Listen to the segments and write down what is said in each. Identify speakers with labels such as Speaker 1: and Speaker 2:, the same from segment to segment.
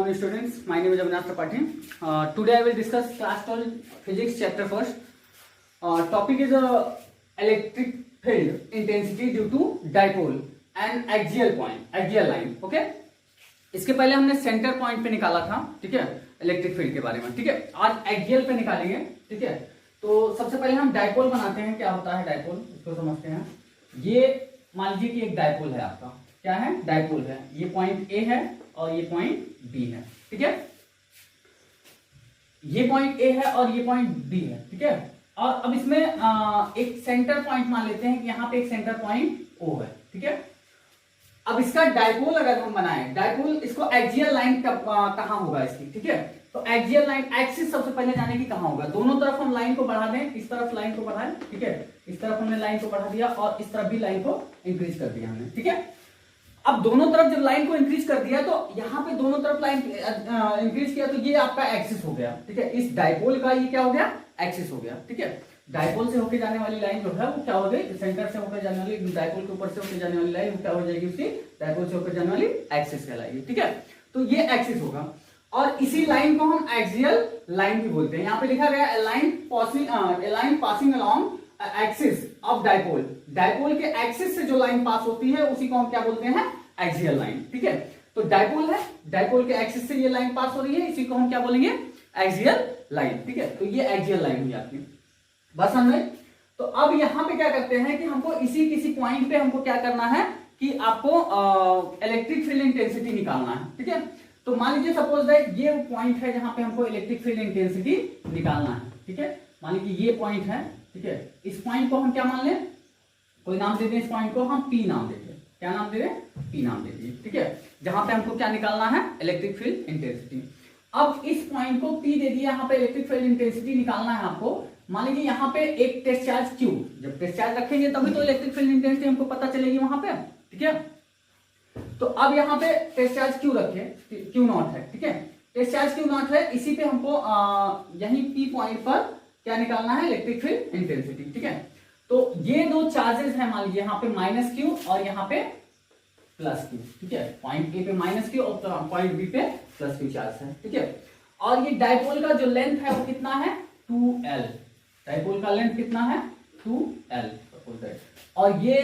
Speaker 1: Morning students, my name is Avinash Tripathi. Today I will discuss class 12 physics chapter first. Topic is electric field intensity due to dipole and axial line. Okay. इसके पहले हमने centre point पे निकाला था, ठीक है, electric field के बारे में, ठीक है। आज एक्सियल पे निकालेंगे, ठीक है। तो सबसे पहले हम डाइपोल बनाते हैं। क्या होता है डाइपोल, इसको समझते हैं। ये मान लीजिए कि एक डाइपोल है आपका, क्या है, डाइपोल है। ये पॉइंट ए है और ये पॉइंट बी है, ठीक है। ये पॉइंट ए है और ये पॉइंट बी है, ठीक है। और अब इसमें एक सेंटर पॉइंट मान लेते हैं कि यहाँ पे एक सेंटर पॉइंट ओ है, ठीक है। अब इसका डाइपोल अगर हम बनाएं, डाइपोल इसको एक्सियल लाइन कहां होगा इसकी, ठीक है। तो एक्सियल लाइन एक्सिस सबसे पहले जाने की कहां होगा। दोनों तरफ हम लाइन को बढ़ा दें, इस तरफ लाइन को बढ़ाएं, ठीक है। इस तरफ हमने लाइन को बढ़ा दिया और इस तरफ भी लाइन को इंक्रीज कर दिया हमने, ठीक है। अब दोनों तरफ जब लाइन को इंक्रीज कर दिया तो यहाँ पे दोनों तरफ लाइन इंक्रीज किया तो ये आपका एक्सिस हो गया, ठीक है। इस डाइपोल का ये क्या हो गया, एक्सिस हो गया, ठीक है। डाइपोल से होकर जाने वाली लाइन जो है वो क्या हो गई, सेंटर से होकर जाने वाली, डाइपोल के ऊपर से होकर जाने वाली लाइन वो क्या हो जाएगी, उसकी डाइपोल से होकर जाने वाली एक्सिस कहलाएगी, ठीक है। तो ये एक्सिस होगा और इसी लाइन को हम एक्सियल लाइन भी बोलते हैं। यहाँ पे लिखा गया line passing along axis of dipole. Dipole के एक्सिस से जो लाइन पास होती है उसी को हम क्या बोलते हैं, एक्सियल लाइन, ठीक है। तो डाइपोल है, डाइपोल के एक्सिस से ये लाइन पास हो रही है, इसी को हम क्या बोलेंगे, एक्सियल लाइन, ठीक है। तो ये एक्सियल लाइन हुई आपकी, बस समझे। तो अब यहां पे क्या करते हैं कि हमको इसी किसी पॉइंट पे हमको क्या करना है कि आपको इलेक्ट्रिक फील्ड इंटेंसिटी निकालना है, ठीक है। तो मान लीजिए सपोज दैट ये पॉइंट है जहां पे हमको इलेक्ट्रिक फील्ड इंटेंसिटी निकालना है, ठीक है। मान लीजिए ये पॉइंट है, ठीक है। इस पॉइंट को हम क्या मान लें, कोई नाम दे दें, इस पॉइंट को हम पी नाम दे दें। क्या नाम दे दें, पी नाम दे दिए, ठीक है। जहां पे हमको क्या निकालना है, इलेक्ट्रिक फील्ड इंटेंसिटी। अब इस पॉइंट को पी दे दिया, यहाँ पे इलेक्ट्रिक फील्ड इंटेंसिटी निकालना है आपको। मान लीजिए यहाँ पे एक टेस्ट चार्ज क्यू, जब टेस्ट चार्ज रखेंगे तभी तो इलेक्ट्रिक फील्ड इंटेंसिटी हमको पता चलेगी वहां पे, ठीक है। तो अब यहाँ पे टेस्ट चार्ज क्यू रखे, क्यू नॉट है, ठीक है। टेस्ट चार्ज क्यू नॉट है, इसी पे हमको यही पी पॉइंट पर क्या निकालना है, इलेक्ट्रिक फील्ड इंटेंसिटी, ठीक है। तो ये दो चार्जेस है, मान लीजिए यहाँ पे माइनस क्यू और यहाँ पे प्लस क्यू, ठीक है। पॉइंट ए पे माइनस क्यू और पॉइंट बी पे प्लस क्यू चार्ज है, ठीक है। और ये डाइपोल का जो लेंथ है वो कितना है, 2l। डाइपोल का लेंथ कितना है, 2l। और ये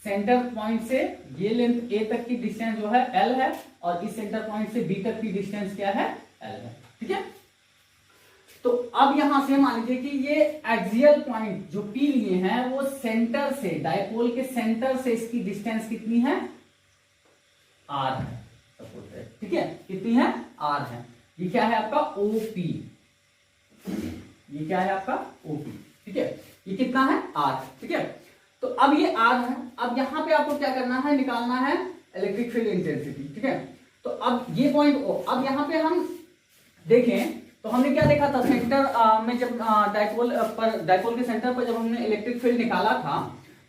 Speaker 1: सेंटर पॉइंट से ये लेंथ a तक की डिस्टेंस जो है l है और इस सेंटर पॉइंट से b तक की डिस्टेंस क्या है, l है, ठीक है। तो अब यहां से मान लीजिए कि ये एक्सियल पॉइंट जो P लिए हैं वो सेंटर से, डाइपोल के सेंटर से इसकी डिस्टेंस कितनी है, r है, ठीक है। कितनी है, r है। ये क्या है आपका OP, ये क्या है आपका OP, ठीक है। ये कितना है, r, ठीक है। तो अब ये r है। अब यहां पे आपको क्या करना है, निकालना है इलेक्ट्रिक फील्ड इंटेंसिटी, ठीक है। तो अब ये पॉइंट O, अब यहां पे हम देखें तो हमने क्या देखा था, सेंटर में जब डाइपोल के सेंटर पर जब हमने इलेक्ट्रिक फील्ड निकाला था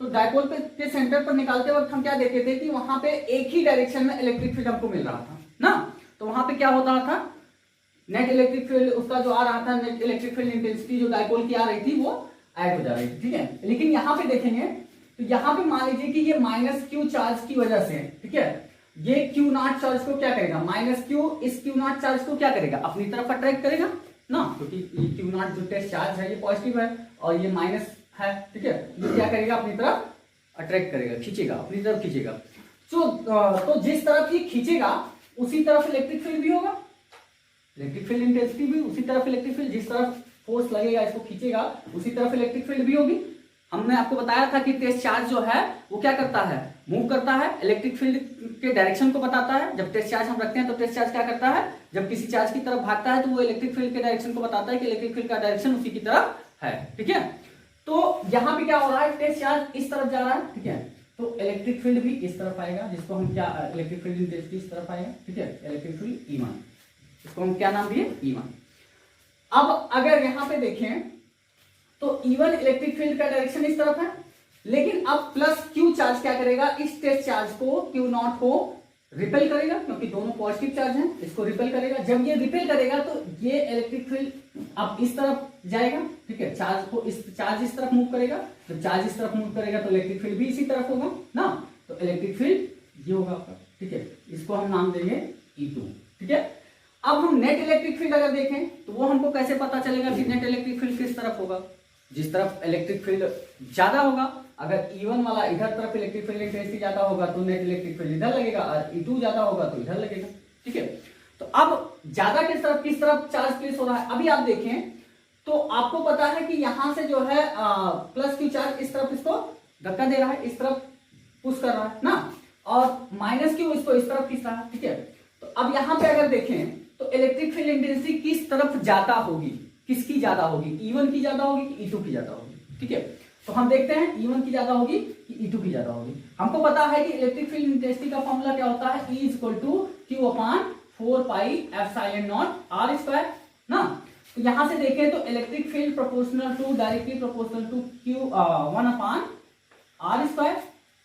Speaker 1: तो डाइपोल के सेंटर पर निकालते वक्त हम क्या देखे थे कि वहां पे एक ही डायरेक्शन में इलेक्ट्रिक फील्ड हमको मिल रहा था ना। तो वहां पे क्या होता था, नेट इलेक्ट्रिक फील्ड उसका जो आ रहा था, नेट इलेक्ट्रिक फील्ड इंटेंसिटी जो डाइपोल की आ रही थी वो ऐड हो जा रही थी, ठीक है। लेकिन यहाँ पे देखेंगे तो यहाँ पे मान लीजिए कि ये माइनस क्यू चार्ज की वजह से, ठीक है, ये क्यू नॉट चार्ज को क्या करेगा, माइनस क्यू इस क्यू नॉट चार्ज को क्या करेगा, अपनी तरफ अट्रैक्ट करेगा ना, क्योंकि ये क्यू नॉट जो टेस्ट चार्ज है ये पॉजिटिव है और ये माइनस है, ठीक है। ये क्या करेगा, अपनी तरफ अट्रैक्ट करेगा, खींचेगा, अपनी तरफ खींचेगा। तो जिस तरफ ये खींचेगा उसी तरफ इलेक्ट्रिक फील्ड भी होगा, इलेक्ट्रिक फील्ड इंटेंसिटी भी उसी तरफ, इलेक्ट्रिक फील्ड जिस तरफ फोर्स लगेगा इसको खींचेगा उसी तरफ इलेक्ट्रिक फील्ड भी होगी। हमने आपको बताया था कि टेस्ट चार्ज जो है वो क्या करता है, मूव करता है, इलेक्ट्रिक फील्ड के डायरेक्शन को बताता है। जब टेस्ट चार्ज हम रखते हैं तो टेस्ट चार्ज क्या करता है, जब किसी चार्ज की तरफ भागता है तो वो इलेक्ट्रिक फील्ड के डायरेक्शन को बताता है कि इलेक्ट्रिक फील्ड का डायरेक्शन उसी की तरफ है, ठीक है। तो यहाँ पे क्या हो रहा है, टेस्ट चार्ज इस तरफ जा रहा है, ठीक है। तो इलेक्ट्रिक फील्ड भी इस तरफ आएगा, जिसको हम क्या, इलेक्ट्रिक फील्ड इंटेंसिटी इस तरफ आएगा, ठीक है। इलेक्ट्रिक फील्ड E1, इसको हम क्या नाम दिए, E1। अब अगर यहां पे देखें तो E1 इलेक्ट्रिक फील्ड का डायरेक्शन इस तरफ है, लेकिन अब प्लस क्यू चार्ज क्या करेगा, इस टेस्ट चार्ज को, क्यू नॉट को रिपेल करेगा, क्योंकि दोनों पॉजिटिव चार्ज हैं, इसको रिपेल करेगा। जब ये रिपेल करेगा तो ये इलेक्ट्रिक फील्ड अब इस तरफ जाएगा, ठीक है। चार्ज इस तरफ मूव करेगा, जब चार्ज इस तरफ मूव करेगा तो इलेक्ट्रिक फील्ड भी इसी तरफ होगा ना। तो इलेक्ट्रिक फील्ड ये होगा आपका, ठीक है। इसको हम नाम देंगे E2, ठीक है। अब हम नेट इलेक्ट्रिक फील्ड अगर देखें तो वो हमको कैसे पता चलेगा कि नेट इलेक्ट्रिक फील्ड किस तरफ होगा? जिस तरफ इलेक्ट्रिक फील्ड ज्यादा होगा, अगर E1 वाला इधर तरफ इलेक्ट्रिक फील्ड इंटेंसिटी ज्यादा होगा तो नेट इलेक्ट्रिक फील्ड इधर लगेगा, और E2 ज्यादा होगा तो इधर लगेगा। ठीक है, तो अब ज्यादा किस तरफ चार्ज प्लेस हो रहा है? अभी आप देखें तो आपको पता है कि यहां से जो है प्लस क्यू चार्ज इस तरफ इसको धक्का दे रहा है, इस तरफ पुश कर रहा है ना, और माइनस क्यू इसको इस तरफ खींच रहा है। ठीक है, तो अब यहां पे अगर देखें तो इलेक्ट्रिक फील्ड इंटेंसिटी किस तरफ ज्यादा होगी? किसकी ज्यादा होगी? E1 की ज्यादा होगी कि E2 की ज्यादा होगी? ठीक है, तो हम देखते हैं E1 की ज्यादा होगी कि E2 की ज्यादा होगी। हमको पता है कि इलेक्ट्रिक फील्ड इंटेंसिटी का फॉर्मूला क्या होता है? E equal to Q upon 4 pi epsilon naught R square ना। तो यहां से देखें तो electric field proportional to directly proportional to Q 1 upon R square.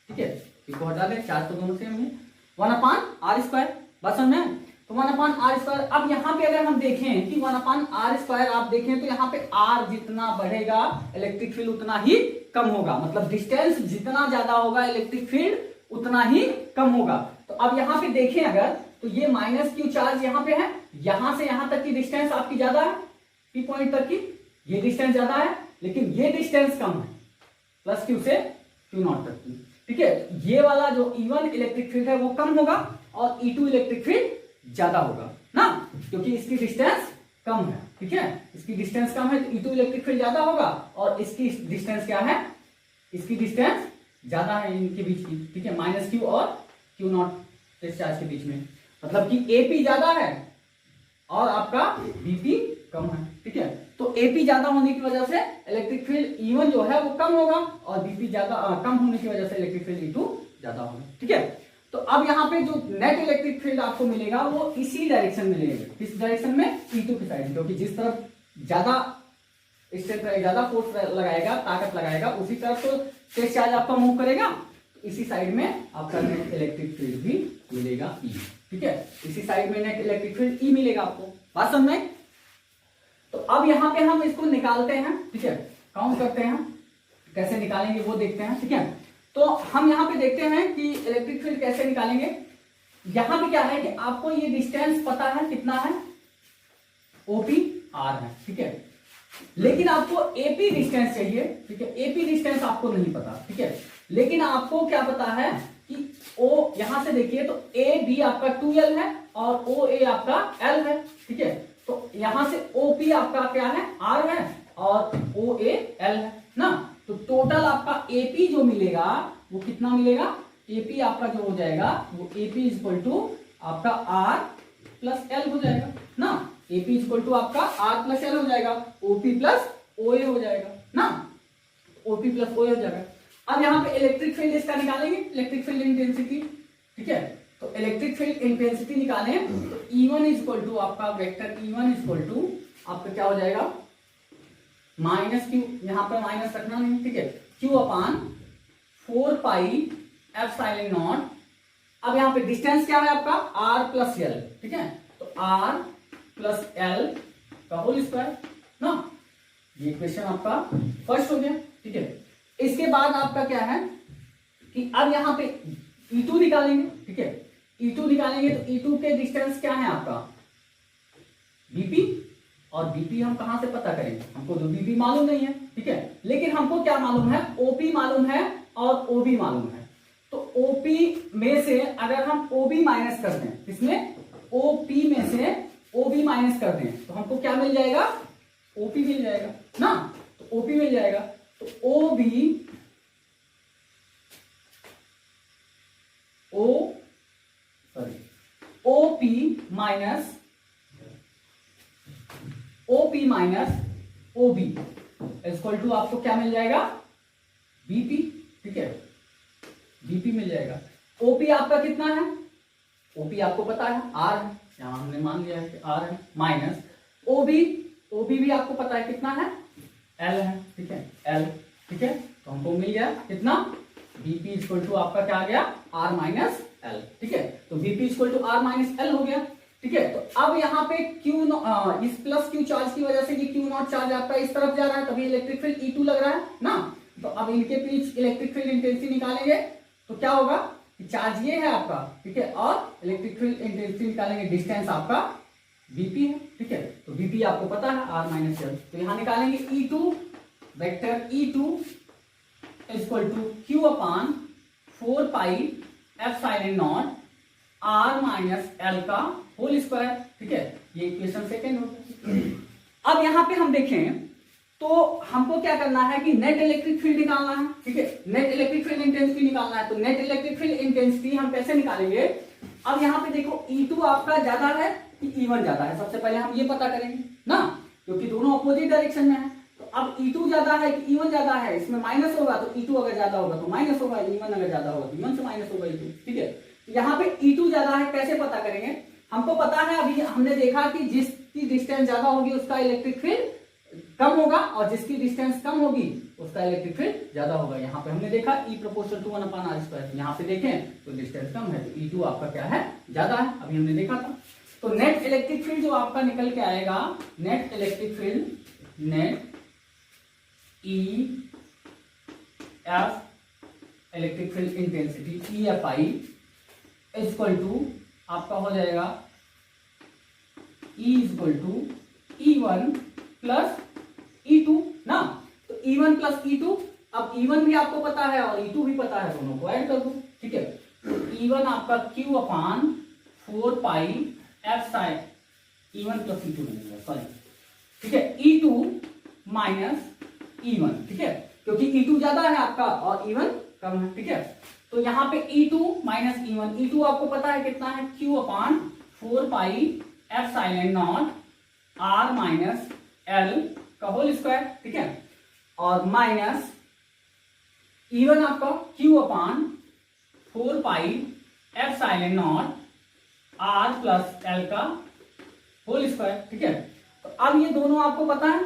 Speaker 1: ठीक है, इसको हटा दें, चार्ज तो दोनों सेम है, 1 अपॉन आर स्क्वायर। बस समझ में? तो 1 अपॉन आर स्क्वायर। अब यहाँ पे अगर हम देखें कि 1 अपॉन आर स्क्वायर आप देखें तो यहाँ पे आर जितना बढ़ेगा इलेक्ट्रिक फील्ड उतना ही कम होगा, मतलब डिस्टेंस जितना ज्यादा होगा इलेक्ट्रिक फील्ड उतना ही कम होगा। तो अब यहाँ पे देखें अगर तो ये माइनस क्यू चार्ज यहाँ पे है, यहां से यहां तक की डिस्टेंस आपकी ज्यादा है, पी पॉइंट तक की ये डिस्टेंस ज्यादा है, लेकिन ये डिस्टेंस कम है प्लस क्यू से क्यू नॉट तक की। ठीक है, ये वाला जो E1 इलेक्ट्रिक फील्ड है वो कम होगा और E2 इलेक्ट्रिक फील्ड ज्यादा होगा ना, क्योंकि इसकी डिस्टेंस कम है। ठीक है, इसकी डिस्टेंस कम है तो E2 इलेक्ट्रिक फील्ड ज्यादा होगा, और इसकी डिस्टेंस क्या है? इसकी डिस्टेंस ज्यादा है इनके बीच की। ठीक है, माइनस क्यू और क्यू नॉट चार्ज के बीच में, मतलब कि AP ज्यादा है और आपका BP कम है। ठीक है, तो AP ज्यादा होने की वजह से इलेक्ट्रिक फील्ड E1 जो है वो कम होगा, और BP ज्यादा कम होने की वजह से इलेक्ट्रिक फील्ड E2 ज्यादा होगा। ठीक है, तो अब यहाँ पे जो नेट इलेक्ट्रिक फील्ड आपको मिलेगा वो इसी डायरेक्शन में मिलेगा। किस डायरेक्शन में? E2 की साइड, क्योंकि जिस तरफ ज्यादा स्ट्रेंथ ज्यादा फोर्स लगाएगा, ताकत लगाएगा, उसी तरफ तो टेस्ट चार्ज आपका मूव करेगा, तो इसी साइड में आपका नेट इलेक्ट्रिक फील्ड भी मिलेगा E। ठीक है, इसी साइड में नेट इलेक्ट्रिक फील्ड E मिलेगा आपको। बात समझ में? तो अब यहाँ पे हम इसको निकालते हैं। ठीक है, काउंट करते हैं, कैसे निकालेंगे वो देखते हैं। ठीक है, तो हम यहाँ पे देखते हैं कि इलेक्ट्रिक फील्ड कैसे निकालेंगे। यहाँ पे क्या है कि आपको ये डिस्टेंस पता है कितना है, OP R है। ठीक है, लेकिन आपको AP डिस्टेंस चाहिए। ठीक है, AP डिस्टेंस आपको नहीं पता। ठीक है, लेकिन आपको क्या पता है कि O, यहां से देखिए तो AB आपका 2L है और OA आपका L है। ठीक है, तो यहां से OP आपका क्या है? R है, और OA L है ना। तो टोटल आपका AP जो मिलेगा वो कितना मिलेगा? AP आपका जो हो जाएगा वो AP इक्वल टू आपका R प्लस L हो जाएगा ना। AP इक्वल टू आपका R प्लस L हो जाएगा, OP प्लस OA हो जाएगा ना, OP प्लस OA हो जाएगा। अब यहाँ पे इलेक्ट्रिक फील्ड इसका निकालेंगे, इलेक्ट्रिक फील्ड इंटेंसिटी। ठीक है, तो इलेक्ट्रिक फील्ड इंटेंसिटी निकालें तो E1 इक्वल टू आपका वेक्टर E1 इक्वल टू आपका क्या हो जाएगा? माइनस क्यू, यहाँ पर माइनस रखना नहीं। ठीक है, Q upon 4 pi epsilon not. अब यहाँ पे डिस्टेंस क्या है आपका? R plus L। ठीक है, तो R प्लस L का होल स्क्वायर ना। ये इक्वेशन आपका फर्स्ट हो गया। ठीक है, इसके बाद आपका क्या है कि अब यहाँ पे E2 निकालेंगे। ठीक है, E2 निकालेंगे तो E2 के डिस्टेंस क्या है आपका? BP, और BP हम कहां से पता करेंगे? हमको तो BP मालूम नहीं है। ठीक है, लेकिन हमको क्या मालूम है? OP मालूम है और OB मालूम है। तो OP में से अगर हम OB माइनस कर दें, इसमें OP में से OB माइनस कर दें तो हमको क्या मिल जाएगा? OP मिल जाएगा ना। तो OP मिल जाएगा, तो OP minus OB equal to आपको क्या मिल जाएगा? BP। ठीक है, BP मिल जाएगा। OP आपका कितना है? OP आपको पता है R है, यहां हमने मान लिया है कि R है, माइनस OB भी आपको पता है कितना है? L है। ठीक है, L। ठीक है, तो हमको मिल गया कितना? BP इक्वल टू आपका क्या आ गया? R minus L। ठीक है, तो BP equal to R minus L हो गया। ठीक है, तो अब यहाँ पे इस प्लस Q चार्ज की वजह से ये Q नॉट चार्ज आपका इस तरफ जा रहा है, तभी इलेक्ट्रिक फील्ड E2 लग रहा है ना। तो अब इनके बीच इलेक्ट्रिक फील्ड इंटेंसिटी निकालेंगे तो क्या होगा? कि चार्ज ये है आपका, ठीक है, और इलेक्ट्रिक फील्ड इंटेंसिटी निकालेंगे, डिस्टेंस आपका Vp है, ठीक है, तो Vp आपको पता है r माइनस एल, तो यहां निकालेंगे E2 vector E2 equal to Q upon 4 pi epsilon naught r minus L का होल स्क्वायर, ठीक है, ये इक्वेशन सेकंड हो गया। अब यहां पे हम देखें तो हमको क्या करना है कि नेट इलेक्ट्रिक फील्ड निकालना है, ठीक है, नेट इलेक्ट्रिक फील्ड इंटेंसिटी निकालना है। तो नेट इलेक्ट्रिक फील्ड इंटेंसिटी हम कैसे निकालेंगे? अब यहाँ पे देखो E2 आपका ज्यादा है कि E1 ज्यादा है, सबसे पहले हम ये पता करेंगे ना, क्योंकि दोनों अपोजिट डायरेक्शन में है। तो अब E2 ज्यादा है कि E1 ज्यादा है, इसमें माइनस होगा तो E2 अगर ज्यादा होगा तो माइनस होगा, E1 अगर ज्यादा होगा तो E1 से माइनस होगा E2, ठीक है। तो यहाँ पे E2 ज्यादा है, कैसे पता करेंगे? हमको पता है, अभी हमने देखा कि जिसकी डिस्टेंस ज्यादा होगी उसका इलेक्ट्रिक फील्ड कम होगा और जिसकी डिस्टेंस कम होगी उसका इलेक्ट्रिक फील्ड ज्यादा होगा। यहाँ पे हमने देखा E प्रोपोर्शनल टू 1/r², यहाँ पे देखें तो डिस्टेंस कम है तो E2 आपका क्या है, ज्यादा है, अभी हमने देखा था। तो नेट इलेक्ट्रिक फील्ड जो आपका निकल के आएगा, net electric field, net E F electric field intensity EFI equal to आपका हो जाएगा E equal to E1 plus E2 ना, तो E1 प्लस E2, अब E1 भी आपको पता है और E2 भी पता है, दोनों को ऐड कर दो, ठीक है। तो E1 आपका Q upon 4 pi F sine E1 plus E2 नहीं है, सॉरी, ठीक है, E2 माइनस E1, ठीक है, क्योंकि E2 ज्यादा है आपका और E1 कम है, ठीक है। तो यहाँ पे E2 माइनस E1, E2 आपको पता है कितना है, Q upon 4 pi F sign not R minus L का होल स्क्वायर, ठीक है, और माइनस E1 आपका Q upon 4 pi epsilon naught R plus L का होल स्क्वायर, ठीक है। तो अब ये दोनों आपको पता है,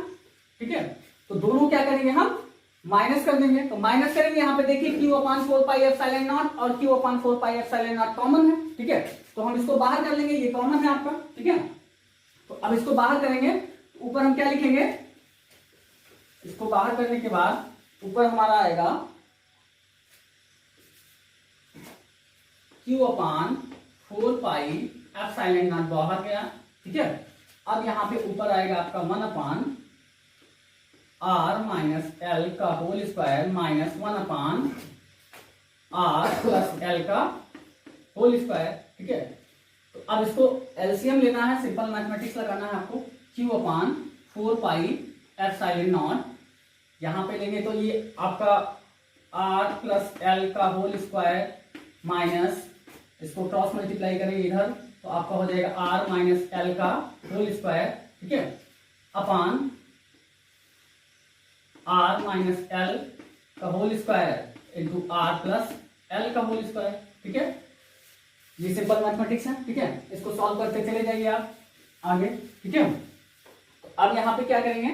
Speaker 1: ठीक है, तो दोनों क्या करेंगे, हम माइनस कर देंगे। तो माइनस करेंगे, यहाँ पे देखिए Q upon 4 pi epsilon not और Q upon 4 pi epsilon not common है, ठीक है, तो हम इसको बाहर कर लेंगे, ये कॉमन है आपका, ठीक है। तो अब इसको बाहर करेंगे, ऊपर हम क्या लिखेंगे, इसको बाहर करने के बाद ऊपर हमारा आएगा Q upon 4 pi epsilon not बाहर गया, ठीक है। अब यहाँ पे ऊपर आएगा आपका 1 अपान R माइनस L का होल स्क्वायर माइनस 1 अपान R प्लस L का होल स्क्वायर, ठीक है। तो अब इसको एलसीएम लेना है, सिंपल मैथमेटिक्स लगाना है आपको। Q upon 4 pi epsilon naught, यहां पे लेंगे तो ये आपका R प्लस L का होल स्क्वायर माइनस, इसको क्रॉस मल्टीप्लाई करेंगे इधर तो आपका हो जाएगा R माइनस L का होल स्क्वायर, ठीक है, अपान R माइनस L का whole square into R plus L का होल स्क्वायर, ठीक है। ये सिंपल मैथमेटिक्स है, ठीक है, इसको सॉल्व करते चले जाइए आप आगे, ठीक है। तो अब यहाँ पे क्या करेंगे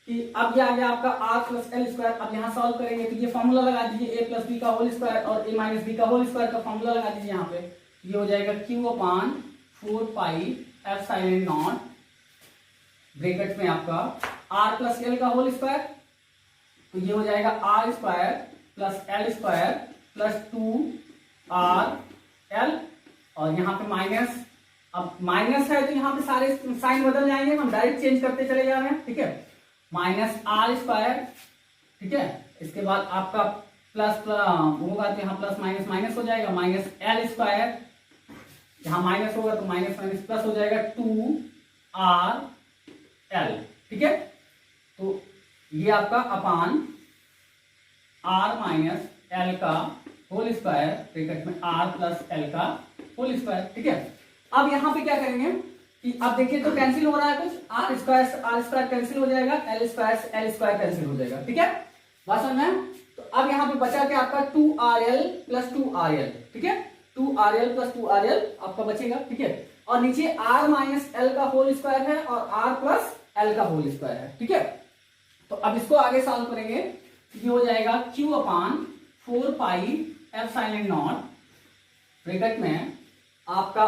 Speaker 1: कि अब ये आ गया आपका R प्लस L स्क्वायर, अब यहाँ सॉल्व करेंगे तो ये फॉर्मूला लगा दीजिए, A प्लस बी का होल स्क्वायर और A माइनस बी का होल स्क्वायर का फॉर्मूला लगा दीजिए यहाँ पे, ये हो जाएगा Q upon 4 pi epsilon naught bracket में आपका R प्लस L का होल स्क्वायर, तो ये हो जाएगा R square plus L square plus 2RL और यहाँ पे माइनस, अब माइनस है तो यहाँ पे सारे साइन बदल जाएंगे, हम डायरेक्ट चेंज करते चले जा रहे हैं, ठीक है, माइनस R स्क्वायर, ठीक है, इसके बाद आपका प्लस होगा तो यहाँ प्लस माइनस माइनस हो जाएगा, माइनस L स्क्वायर, यहाँ माइनस होगा तो माइनस माइनस प्लस हो जाएगा 2RL, ठीक है। तो ये आपका अपान R माइनस L का होल स्क्वायर ब्रैकेट में R प्लस L का होल स्क्वायर, ठीक है। अब यहाँ पे क्या करेंगे कि अब देखिए तो कैंसिल हो रहा है कुछ, R स्क्वायर कैंसिल हो जाएगा, L स्क्वायर कैंसिल हो जाएगा, ठीक है, बात समझ में। तो अब यहाँ पे बचा के आपका 2RL प्लस 2RL, ठीक है, 2RL प्लस 2RL आपका बचेगा, ठीक है, और नीचे R माइनस L का होल स्क्वायर है और R प्लस L का होल स्क्वायर है, ठीक है। तो अब इसको आगे सॉल्व करेंगे, ये हो जाएगा Q upon 4 pi epsilon naught bracket में आपका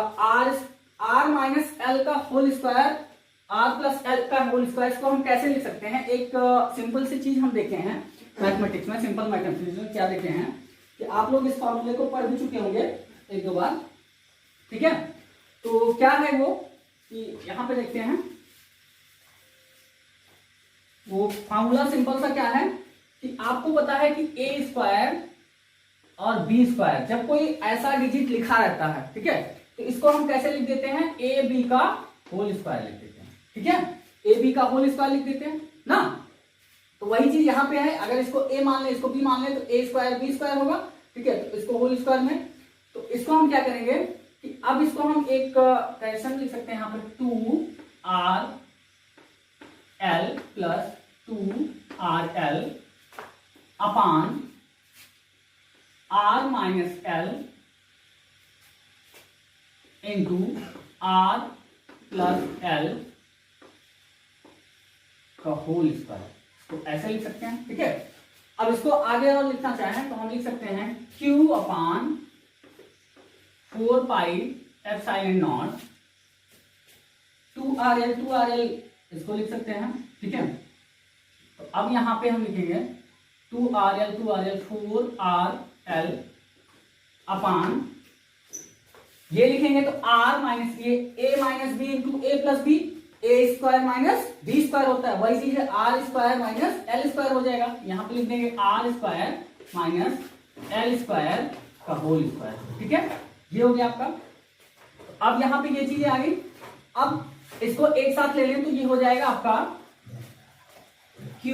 Speaker 1: R माइनस L का whole square R plus L का होल स्क्वायर, इसको हम कैसे लिख सकते हैं, एक सिंपल सी चीज हम देखे हैं मैथमेटिक्स में, सिंपल मैथमेटिक्स में क्या देखे हैं कि आप लोग इस फॉर्मूले को पढ़ भी चुके होंगे एक दो बार, ठीक है। तो क्या है वो कि यहां पे देखते हैं, वो फॉर्मूला सिंपल सा क्या है कि आपको पता है कि ए स्क्वायर और बी स्क्वायर, जब कोई ऐसा डिजिट लिखा रहता है, ठीक है, तो इसको हम कैसे लिख देते हैं, ए बी का होल स्क्वायर लिख देते हैं, ठीक है, ए बी का होल स्क्वायर लिख देते हैं ना। तो वही चीज यहां पे है, अगर इसको ए मान ले, इसको बी मान ले, तो ए स्क्वायर बी स्क्वायर होगा, ठीक है। तो इसको होल स्क्वायर में, तो इसको हम क्या करेंगे कि अब इसको हम एक कैसे लिख सकते हैं, यहाँ पे 2r l प्लस 2rl अपान r minus l into r plus l का होल स्क्वायर, तो ऐसे लिख सकते हैं, ठीक है। अब इसको आगे और लिखना चाहें तो हम लिख सकते हैं q upon 4 pi epsilon not 2rl इसको लिख सकते हैं, ठीक है। तो अब यहां पे हम लिखेंगे 2rl 4rl अपान, ये लिखेंगे तो r माइनस ये a minus B into A plus B, A square minus B square होता है, वही चीज है R square minus L square हो जाएगा। यहां पे लिख देंगे R square minus L square का होल स्क्वायर, ठीक है, ये हो गया आपका। अब यहां पे ये चीजें आ गई, अब इसको एक साथ ले लें तो ये हो जाएगा आपका Q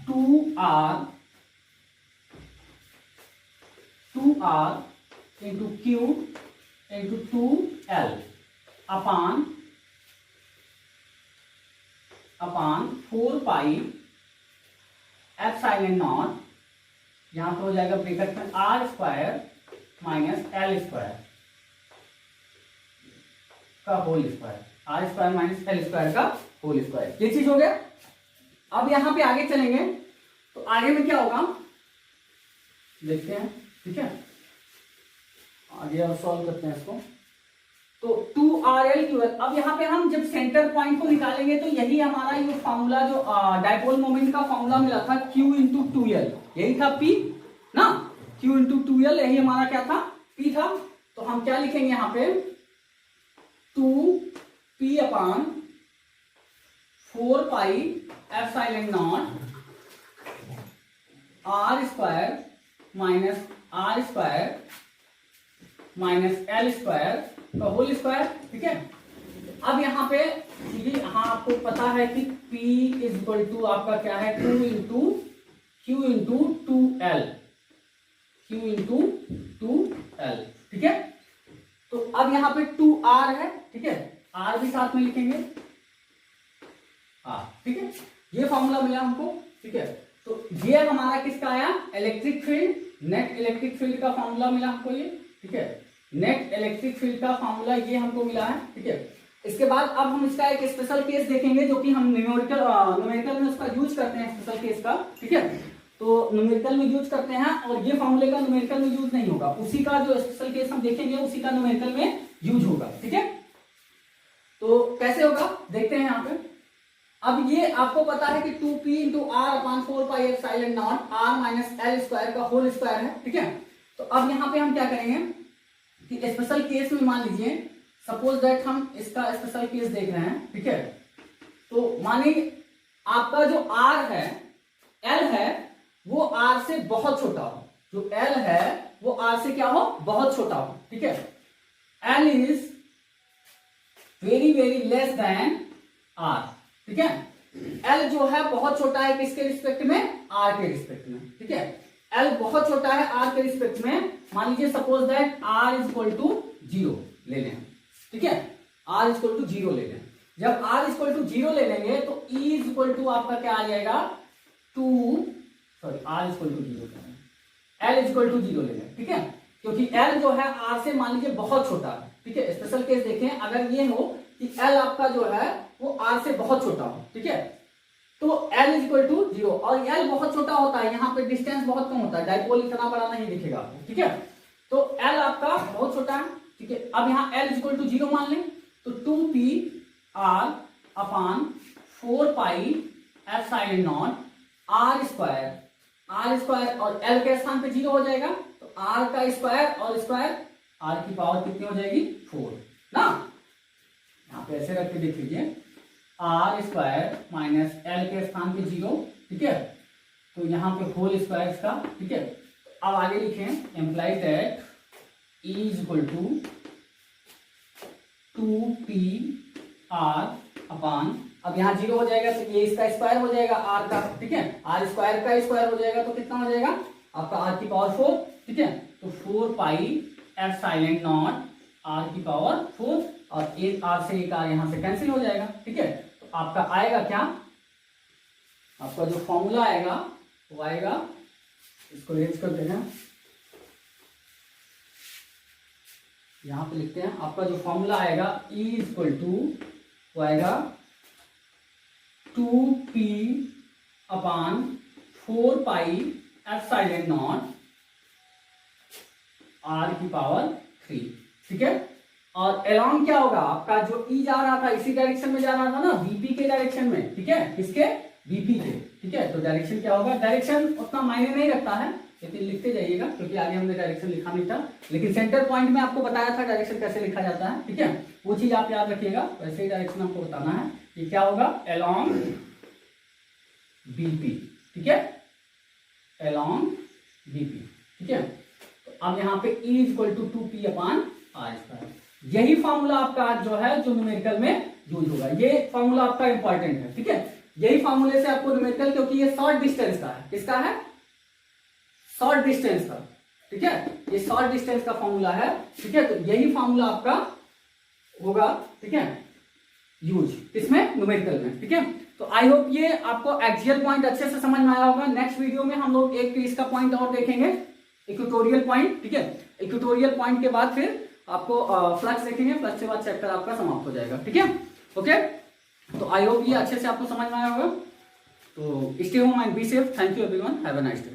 Speaker 1: 2R into Q into 2L upon 4 pi epsilon naught, यहां पे हो जाएगा ब्रैकेट में R square minus L square का whole square, R square minus L square का होल स्क्वायर, ये चीज हो गया। अब यहां पे आगे चलेंगे तो आगे में क्या होगा देखते हैं, ठीक है, आगे और सॉल्व करते हैं इसको। तो 2rl QL, अब यहाँ पे हम जब सेंटर पॉइंट को निकालेंगे तो यही हमारा ये फॉर्मूला जो डायपोल मोमेंट का फॉर्मूला मिला था Q इंटू 2L, यही था P ना, Q इंटू 2L यही हमारा क्या था, P था। तो हम क्या लिखेंगे यहाँ पे 2P अपान 4 pi epsilon naught r square minus r square minus L square का होल स्क्वायर, ठीक है। अब यहाँ पे यहाँ आपको पता है कि P इज इक्वल टू आपका क्या है 2 into Q into 2L, Q into 2L, ठीक है। तो अब यहाँ पे 2R है, ठीक है, R भी साथ में लिखेंगे ठीक है, ये फॉर्मूला मिला हमको, ठीक है। तो ये हमारा किसका आया, electric field, net electric field का फॉर्मूला मिला हमको ये, ठीक है, नेट इलेक्ट्रिक फील्ड का फॉर्मूला ये हमको मिला है, ठीक है। इसके बाद अब हम इसका एक स्पेशल केस देखेंगे जो कि हम न्यूमेरिकल में उसका यूज करते हैं, स्पेशल केस का, ठीक है। तो न्यूमेरिकल में यूज करते हैं और ये फॉर्मूले का न्यूमेरिकल में यूज नहीं होगा, उसी का जो स्पेशल केस हम देखेंगे उसी का न्यूमेरिकल में यूज होगा, ठीक है। तो कैसे होगा देखते हैं यहाँ पे। अब ये आपको पता है कि 2p into R upon 4 pi epsilon naught R minus L square का होल स्क्वायर है, ठीक है। तो अब यहाँ पे हम क्या करेंगे कि स्पेशल केस में मान लीजिए सपोज दैट हम इसका स्पेशल केस देख रहे हैं, ठीक है। तो मानिए आपका जो r है, l है, वो r से बहुत छोटा हो, जो l है वो r से क्या हो, बहुत छोटा हो, ठीक है। l is very very less than r, ठीक है। l जो है बहुत छोटा है किसके रिस्पेक्ट में, r के रिस्पेक्ट में, ठीक है। l बहुत छोटा है r के रिस्पेक्ट में, मान लीजिए suppose that r is equal to 0 ले लें, ठीक है, r इज इक्वल टू 0 ले लें। जब r इज इक्वल टू 0 ले लेंगे तो e इज इक्वल टू आपका क्या आ जाएगा r is equal to 0, l is equal to 0 ले लें, ठीक है, क्योंकि l जो है r से मान लीजिए बहुत छोटा है, ठीक है। स्पेशल केस देखें, अगर ये हो कि l आपका जो है वो r से बहुत छोटा हो, ठीक है, तो l इज इक्वल टू 0, और l बहुत छोटा होता है, यहाँ पे डिस्टेंस बहुत कम होता है, डायपोल इतना बड़ा नहीं दिखेगा आपको, ठीक है। तो l आपका बहुत छोटा है, ठीक है। अब यहाँ l इज इक्वल टू 0 मान लें तो 2p r upon 4 pi epsilon naught r square R square और एल के स्थान पे 0 हो जाएगा, तो आर का स्क्वायर और स्क्वायर आर की पावर कितनी हो जाएगी 4 ना। यहाँ पे ऐसे रख के देख लीजिए, आर स्क्वायर माइनस एल के स्थान पे 0, ठीक है, तो यहाँ पे होल स्क्वायर का, ठीक है। अब आगे लिखें implies that E is equal to 2p r upon, अब यहाँ 0 हो जाएगा तो ये इसका स्क्वायर हो जाएगा r का, ठीक है, r स्क्वायर का स्क्वायर हो जाएगा तो कितना हो जाएगा आपका r की पावर 4, ठीक है, तो 4 पाई एप्सिलॉन नॉट r की पावर 4, और एक r से एक r यहाँ से कैंसिल हो जाएगा, ठीक है। तो आपका आएगा क्या, आपका जो फॉर्मूला आएगा वो आएगा, इसको रेज कर देना, यहां पे लिखते हैं, आपका जो फॉर्मूला आएगा E इक्वल टू वो आएगा 2p upon 4 pi epsilon naught r की पावर 3, ठीक है। और अलोंग क्या होगा आपका, जो E जा रहा था इसी डायरेक्शन में जा रहा था ना, VP के डायरेक्शन में, ठीक है, किसके VP के, ठीक है। तो डायरेक्शन क्या होगा, डायरेक्शन उतना मायने नहीं रखता है, लेकिन लिखते जाइएगा क्योंकि आगे हमने डायरेक्शन लिखा नहीं था, लेकिन सेंटर पॉइंट में आपको बताया था डायरेक्शन कैसे लिखा जाता है, ठीक है, वो चीज आप याद रखिएगा। वैसे ही डायरेक्शन आपको बताना है, ये क्या होगा अलोंग BP, ठीक है, अलोंग BP, ठीक है। तो अब यहाँ पे E equal to 2p upon r square, यही फॉर्मूला आपका जो है जो न्यूमेरिकल में यूज होगा, ये फॉर्मूला आपका इंपॉर्टेंट है, ठीक है। यही फॉर्मूले से आपको न्यूमेरिकल, क्योंकि ये शॉर्ट डिस्टेंस का है, किसका है, शॉर्ट डिस्टेंस का, ठीक है, ये शॉर्ट डिस्टेंस का फॉर्मूला है, ठीक है। तो यही फॉर्मूला आपका होगा, ठीक है, यूज इसमें न्यूमेरिकल में, ठीक है। तो आई होप ये आपको एक्सियल पॉइंट अच्छे से समझ में आया होगा। नेक्स्ट वीडियो में हम लोग एक इसका पॉइंट और देखेंगे, इक्वेटोरियल पॉइंट, ठीक है। इक्वेटोरियल पॉइंट के बाद फिर आपको फ्लक्स देखेंगे, फ्लक्स के बाद चैप्टर आपका समाप्त हो जाएगा, ठीक है, ओके। तो आई होप ये अच्छे से आपको समझ में आया होगा। तो stay home and be safe, thank you everyone, have a nice day.